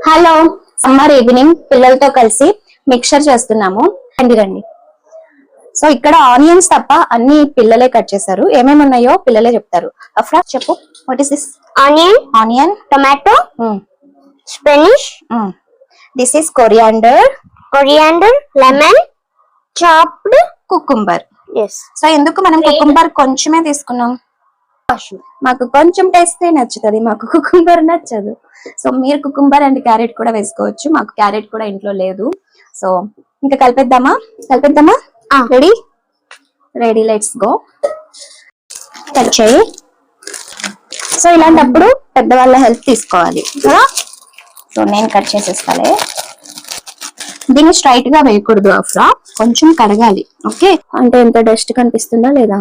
Hello, summer evening పిల్లలతో కలిసి mixture చేస్తున్నాము. రండి. సో ఇక్కడ ఆనియన్స్ తప్ప అన్ని పిల్లలే కట్ చేశారు. ఏమేమి ఉన్నాయో పిల్లలే చెప్తారు. అఫ్రా చెప్పు, what is this? Onion, tomato, Spanish, this is coriander, lemon, chopped cucumber. yes. So ఎందుకు మనం కుకుంబర్ కొంచెమే తీసుకున్నాం? మాకు కొంచెం టేస్ట్ నచ్చుతుంది, మాకు కుకుంబర్ నచ్చదు. సో మీరు కుకుంబర్ అండ్ క్యారెట్ కూడా వేసుకోవచ్చు. మాకు క్యారెట్ కూడా ఇంట్లో లేదు. సో ఇంకా కలిపేద్దామా? Ready, let's go. కట్ చేయి. సో ఇలాంటప్పుడు పెద్దవాళ్ళ హెల్ప్ తీసుకోవాలి. సో నేను కట్ చేసేస్తాలే. దీన్ని స్ట్రైట్ గా వేయకూడదు అఫ్రా, కొంచెం కడగాలి. ఓకే, అంటే ఎంత డస్ట్ కనిపిస్తుందా లేదా?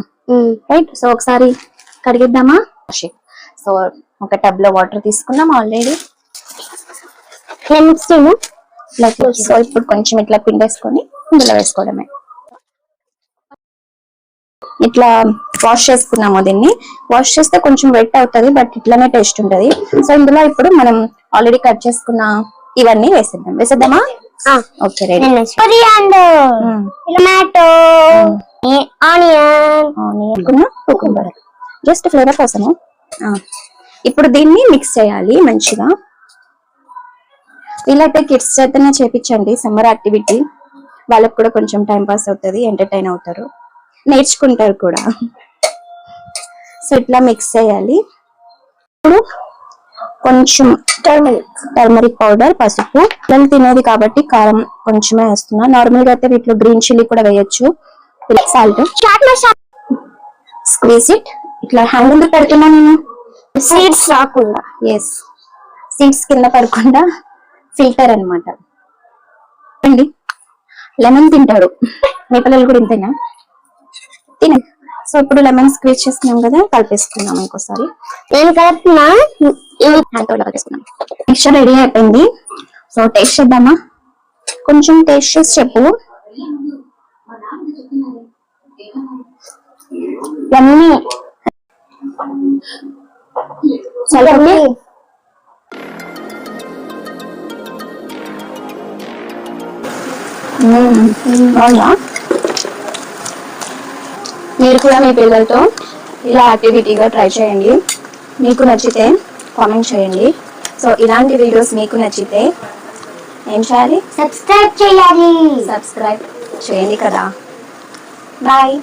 రైట్. సో ఒకసారి కడిగిద్దామా? సో ఒక టబ్ లో వాటర్ తీసుకున్నాం ఆల్రెడీ. సో ఇప్పుడు కొంచెం ఇట్లా పిండేసుకొని ఇందులో వేసుకోవడమే. ఇట్లా వాష్ చేసుకున్నాము. దీన్ని వాష్ చేస్తే కొంచెం వెట్ అవుతుంది, బట్ ఇట్లానే టేస్ట్ ఉంటది. సో ఇందులో ఇప్పుడు మనం ఆల్రెడీ కట్ చేసుకున్న ఇవన్నీ వేసేద్దామా? Okay, ready. Tomato, onion, cucumber, just flavour కోసము. ఇప్పుడు దీన్ని మిక్స్ చేయాలి మంచిగా. వీలైతే కిడ్స్ చేతనే చేపించండి, సమ్మర్ యాక్టివిటీ. వాళ్ళకు కూడా కొంచెం టైం పాస్ అవుతుంది, ఎంటర్టైన్ అవుతారు, నేర్చుకుంటారు కూడా. సో ఇట్లా మిక్స్ చేయాలి. ఇప్పుడు కొంచెం టర్మరిక్ పౌడర్, పసుపు. పిల్లలు తినేది కాబట్టి కారం కొంచెమే వేస్తున్నా. నార్మల్ గా అయితే వీటిలో గ్రీన్ చిల్లీ కూడా వేయొచ్చు. Salt, squeeze it. ఇట్లా హ్యాండిల్ పెడుతున్నా నేను, సీడ్స్ రాకుండా. ఎస్, సీడ్స్ కింద పడకుండా ఫిల్టర్ అన్నమాట. అండి లెమన్ తింటాడు, మీ పిల్లలు కూడా ఇంతేనా? తినే. సో ఇప్పుడు లెమన్ స్క్వీజ్ చేసుకున్నాం కదా, కలిపేసుకున్నాం. ఇంకోసారి నేను కలుపుతున్నా. మిక్చర్ రెడీ అయిపోయింది. సో టేస్ట్ చేద్దామా? కొంచెం టేస్ట్ చేసి చెప్పు. యమ్మీ. అవునా? మీరు కూడా మీ పిల్లలతో ఇలా యాక్టివిటీగా ట్రై చేయండి. మీకు నచ్చితే కామెంట్ చేయండి. సో ఇలాంటి వీడియోస్ మీకు నచ్చితే ఏం చేయాలి? సబ్స్క్రైబ్ చేయండి కదా. బాయ్.